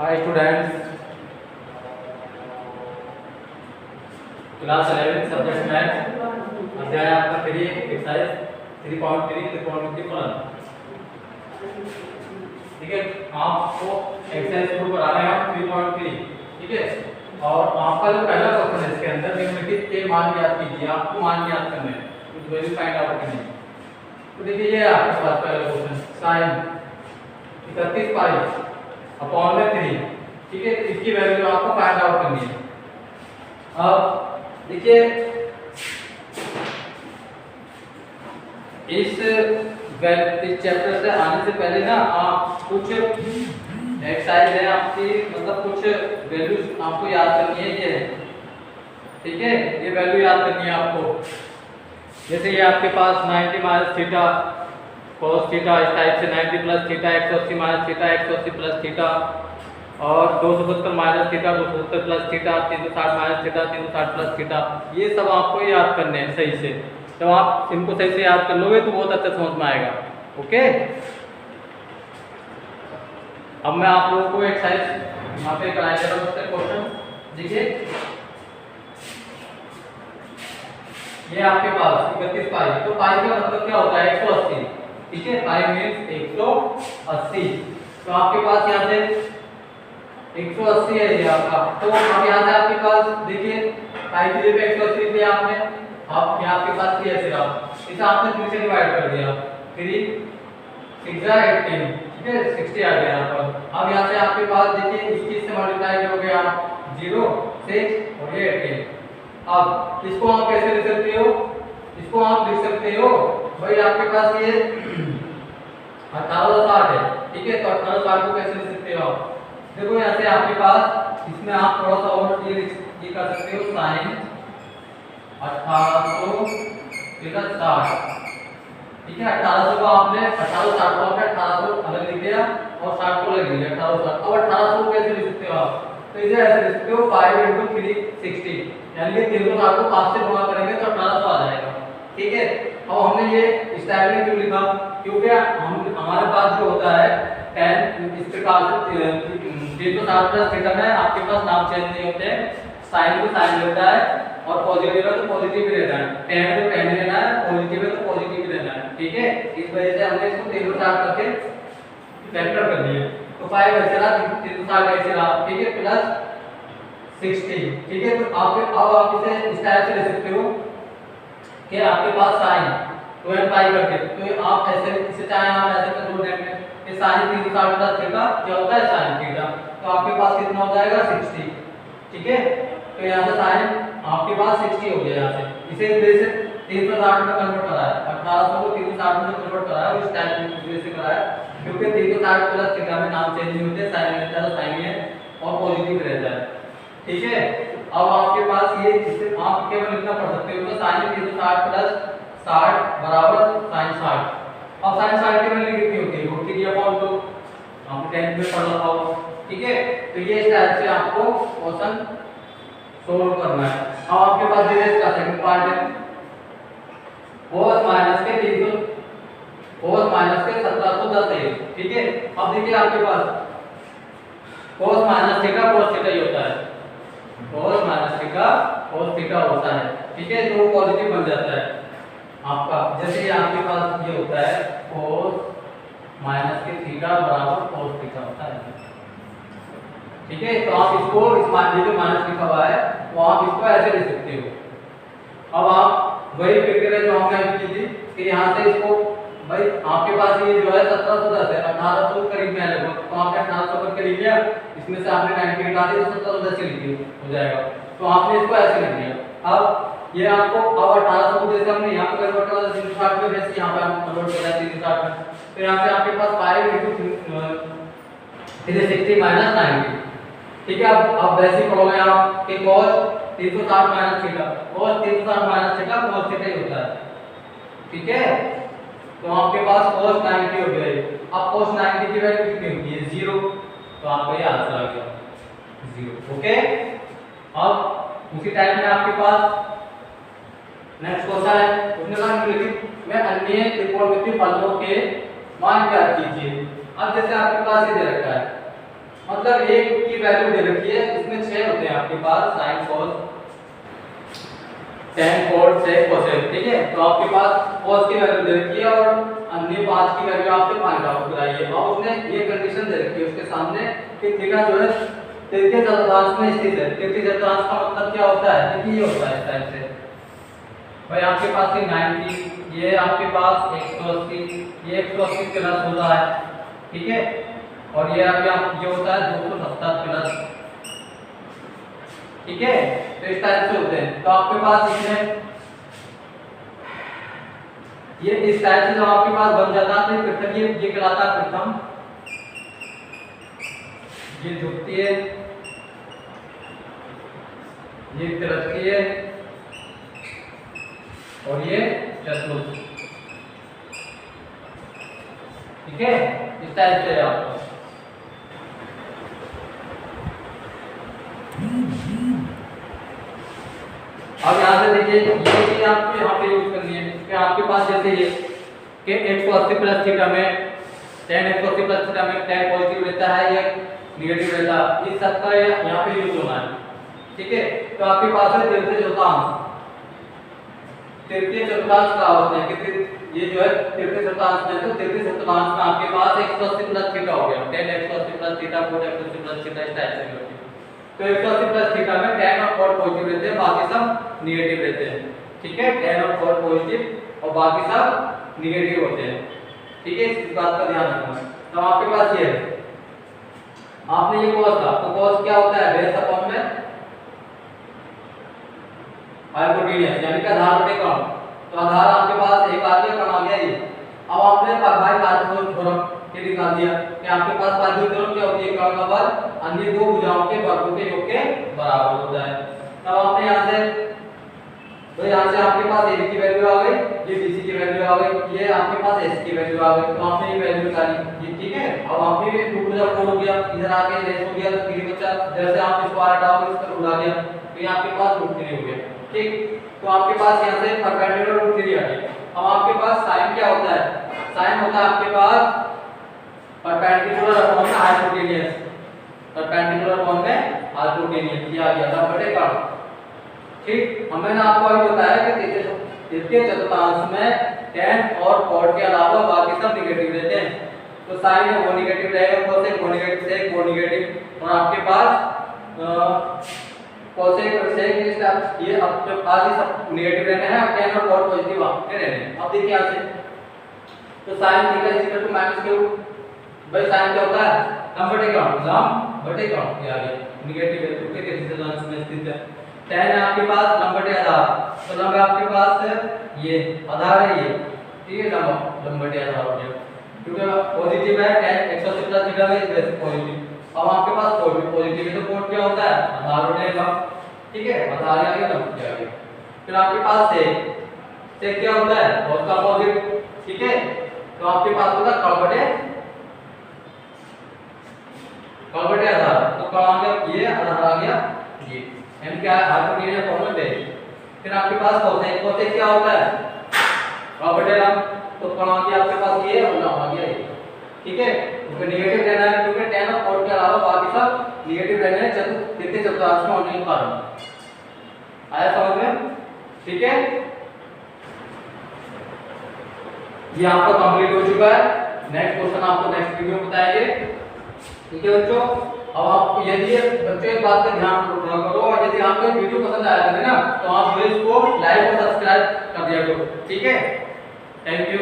Hi students, class 11 subject math अध्याय आपका 3 exercise 3.3 फलन। ठीक है, आपको एक्सरसाइज शुरू करा रहे हैं हम 3.3। ठीक है, और आपका जो पहला क्वेश्चन है इसके अंदर निम्नलिखित के मान याद कीजिए। आपको मान याद करने हैं, कुछ वैल्यू फाइंड आउट करनी है। तो देखिए ये आपके पास पहला क्वेश्चन sin 31 पाई अपॉन में 3। ठीक है, इसकी वैल्यू आपको फाइंड आउट करनी है। अब देखिए इस चैप्टर से आने से पहले ना आप कुछ एक्सरसाइज है आपकी, मतलब कुछ वैल्यूज आपको याद करनी है। ये है, ठीक है, ये वैल्यू याद करनी है आपको। जैसे ये आपके पास 90 माइनस थीटा cos थीटा, इस टाइप से 90 plus theta 180 minus theta 180 plus theta, और 270 minus theta 270 plus theta 360 minus theta 360 plus theta. ये सब आपको याद करने हैं सही से। जब आप इनको सही से याद कर लोगे तो बहुत अच्छा समझ में आएगा। ओके, अब मैं आप लोगों को एक्सरसाइज यहाँ पे कराया जा रहा हूँ उसका क्वेश्चन। देखिए ये आपके पास 31 पाई, तो पाई का मतलब क्या होता है 180। ठीक है, पाई मींस 180। तो आपके पास यहाँ से 180 है ये आपका। तो अब यहाँ से आपके पास देखिए पाई की जगह 180 लिया आपने, अब यहाँ आपके पास ये सिर्फ इसे आपने 3 से डिवाइड कर दिया, 3 6 18। ठीक है, 60 आ गया यहाँ पर। अब यहाँ से आपके पास देखिए इस चीज से मल्टीप्लाई हो गया 0 6 और ये 18। अब इसको आप कैसे लिख सकते हो? इसको आप लिख सकते हो भाई आपके पास ये 1860 है। ठीक है, तो 1860 को कैसे लिख सकते हो आप? देखो यहाँ से आपके पास इसमें आप थोड़ा सा और ये कर सकते हो sin 1860। ठीक है, 1800 को आपने 1860 को आपने 1800 अलग लिख दिया और 60 को अलग लिख दिया 1860। अब 1800 को कैसे लिख सकते हो आप? तो इसे ऐसे लिख सकते हो 5 × 360, यानी कि 360 को 5 से गुणा करेंगे तो 1800 आ जाएगा। ठीक है, अब हमने ये इस टाइप में क्यों लिखा? क्योंकि हम हमारे पास जो होता है tan इस प्रकार से 360 प्लस थीटा में आपके पास नाम चेंज नहीं होते हैं। साइन को साइन रहता है और पॉजिटिव है तो पॉजिटिव ही रहना है, tan को tan लेना है, पॉजिटिव है तो पॉजिटिव ही रहना है। ठीक है, इस वजह से हमने इसको 360 करके फैक्टर कर दिया। तो 5 ऐसे रहा, 360 ऐसे रहा। ठीक है, प्लस 60। ठीक है, तो आप इसे इस टाइप से ले सकते हो कि आपके पास sin 2n पाई करके, तो आप ऐसे इसे चाहे आप ऐसे कर दो देंगे कि sin 360 प्लस थीटा क्या होता है sin थीटा, तो आपके पास कितना हो जाएगा 60। ठीक है, तो यहाँ से sin आपके पास 60 हो गया। यहाँ से इसे इस से 360 में कन्वर्ट करा है, 1800 को 360 में कन्वर्ट करा है और इस टाइप में से करा है, क्योंकि 360 प्लस थीटा में नाम चेंज नहीं होते, sin रहता है तो sin है और पॉजिटिव रहता है। ठीक है, अब आपके पास ये इसे आप केवल इतना पढ़ सकते हो, तो sin 360 प्लस 60 बराबर sin 60। अब sin 60 की वैल्यू कितनी होती है? √3/2। आपने 10th में पढ़ा था। ठीक है, तो ये इस टाइप से आपको क्वेश्चन सोल्व करना है। अब आपके पास जो है इसका सेकंड पार्ट है cos माइनस के 1710 है। ठीक है, अब देखिए आपके पास cos minus theta cos theta ही होता है, cos minus theta cos theta होता है। ठीक है, तो पॉजिटिव बन जाता है आपका। जैसे आपके पास ये होता है cos माइनस के थीटा बराबर cos थीटा होता है। ठीक है, तो आप इसको इस मान जो माइनस लिखा हुआ है वो आप इसको ऐसे लिख सकते हो। अब आप वही प्रक्रिया जो हमने अभी की थी कि यहाँ से इसको भाई आपके पास ये जो है 1710 है, 1800 करीब में लगभग, तो आपने 1800 करके लिख लिया, इसमें से आपने 90 हटा दिया तो 1710 से लिखिए हो जाएगा। तो आपने इसको ऐसे लिख दिया। अब ये आपको अब 1800 को जैसे हमने यहाँ पे कन्वर्ट करा 360 में, वैसे यहाँ पे हम कन्वर्ट कर रहे हैं 360 में। तो यहाँ से आपके पास 5 × 360 माइनस 90। ठीक है, अब वैसे पढ़ोगे आप कि cos 360 minus theta, cos 360 minus theta cos theta ही होता है। ठीक है, तो आपके पास cos 90 हो गया। अब cos 90 की वैल्यू कितनी होती है? 0। तो आपका ये आंसर आ गया 0। ओके, अब उसी टाइप में आपके पास नेक्स्ट क्वेश्चन है, उसने कहा निम्नलिखित में अन्य त्रिकोणमितीय फलनों के मान ज्ञात कीजिए। अब जैसे आपके पास ये दे रखा है, मतलब एक की वैल्यू दे रखी है, इसमें 6 होते हैं आपके पास sin cos tan cot sec cosec, ठीक है। तो आपके पास cos की वैल्यू दे रखी है और अन्य 5 की वैल्यू आपसे फाइंड आउट कराइए। अब उसने ये कंडीशन दे रखी है उसके सामने कि थीटा जो है तृतीय चतुर्थांश में स्थित है। तृतीय चतुर्थांश का मतलब क्या होता है? देखिए ये होता है इस टाइप से भाई, आपके पास ये 90, ये आपके पास 180, ये 180 प्लस हो रहा है, ठीक है। और ये अभी आप ये होता है 270 प्लस, ठीक है। तो इस टाइप से होते हैं। तो आपके पास इसमें ये इस टाइप से जब आपके पास बन जाता है तो प्रथम ये कहलाता है प्रथम, ये द्वितीय, ये तृतीय और ये चतुर्थ, ठीक है। इस टाइप से आपको अब यहाँ से देखिए ये चीज आपको यहाँ पे यूज करनी है कि आपके पास जैसे ये कि 180 प्लस थीटा में tan 180 प्लस थीटा में tan पॉजिटिव रहता है या नेगेटिव रहता है, इस सब का यहाँ पे यूज होना है, ठीक है। तो आपके पास है तृतीय चतुर्थांश, तृतीय चतुर्थांश का आवश्यक है कि ये जो है तृतीय चतुर्थांश में, तो तृतीय चतुर्थांश में आपके पास 180 प्लस थीटा हो गया, tan 180 plus theta cot 180 plus theta इस टाइप से होती है। तो 180 प्लस थीटा में tan और cot पॉजिटिव रहते हैं, बाकी सब नेगेटिव रहते हैं, ठीक है। tan और cot पॉजिटिव और बाकी सब नेगेटिव होते हैं, ठीक है। इस बात का ध्यान रखना। तो आपके पास ये है, आपने ये cos था, तो cos क्या होता है? बेस अपॉन में हाइपोटेन्यूज, यानी कि आधार बटे कर्ण। तो आधार आपके पास एक आ गया, कर्ण आ गया ये। अब आपने भाई पाइथागोरस थ्योरम के निकाल दिया कि आपके पास पाइथागोरस थ्योरम क्या होती है? कर्ण का वर्ग अन्य दो भुजाओं के वर्गों के योग के बराबर होता है। तब आपने यहाँ से तो यहाँ से आपके पास AB की वैल्यू आ गई, ये BC की वैल्यू आ गई, ये आपके पास AC की वैल्यू आ गई। तो आपने ये वैल्यू निकाली, ये ठीक है। अब आपके ये 2 4 हो गया, इधर आके लेस हो गया, तो 3 बचा, जैसे आप इसको r हटाओगे इस पर उड़ा गया, तो ये आपके पास √3 हो गया, ठीक। तो आपके पास यहाँ से परपेंडिकुलर √3 आ गया। अब आपके पास sin क्या होता है? sin होता है आपके पास परपेंडिकुलर अपॉन में हाइपोटेन्यूज, परपेंडिकुलर अपॉन में हाइपोटेन्यूज, ये आ गया लंब बटे कर्ण, ठीक। हमने आपको अभी बताया कि तृतीय चतुर्थांश में tan और cot के अलावा बाकी सब नेगेटिव रहते हैं। तो sin है वो नेगेटिव रहेगा, cosec वो नेगेटिव, sec वो नेगेटिव, और आपके पास cosec और sec ये आपके पास ही सब नेगेटिव रहने हैं और tan और cot पॉजिटिव आपके रहने हैं। अब देखिए यहाँ से तो sin theta is equal to minus के रूट, भाई sin क्या होता है? लंब बटे कर्ण, लंब बटे कर्ण, ये आ गया नेगेटिव है क्योंकि तृतीय चतुर्थांश में स्थित है। tan है आपके पास लंब बटे आधार, तो लंब आपके पास ये आधार है ये, ठीक है। लंब बटे आधार हो गया क्योंकि पॉजिटिव है, tan 180 प्लस थीटा में वैसे पॉजिटिव। अब आपके पास पॉजिटिव है तो cot क्या होता है? आधार बटे लंब, ठीक है। आधार आ गया, लंब आ गया। फिर आपके पास sec क्या होता है? cos का अपोजिट, ठीक है। तो आपके पास होता है कर्ण बटे आधार, तो कर्ण आ गया ये, आधार आ गया ये, यानी क्या हाइपोटेन्यूज फॉर्मूला पे। फिर आपके पास cosec, cosec क्या होता है? कर्ण बटे लंब, तो कर्ण आ गया आपके पास ये और लंब आ गया ये, ठीक है। तो नेगेटिव रहना है क्योंकि tan और cot के अलावा बाकी सब नेगेटिव रहने हैं तृतीय चतुर्थांश में होने के कारण। आया समझ में? ठीक है, ये आपका कंप्लीट हो चुका है। नेक्स्ट क्वेश्चन आपको नेक्स्ट वीडियो में बताएंगे, ठीक है बच्चों। अब आप यदि बच्चों इस बात का ध्यान करो, और यदि आपको वीडियो पसंद आया है ना तो आप इसको लाइक और सब्सक्राइब कर दिया करो, ठीक है। Thank you.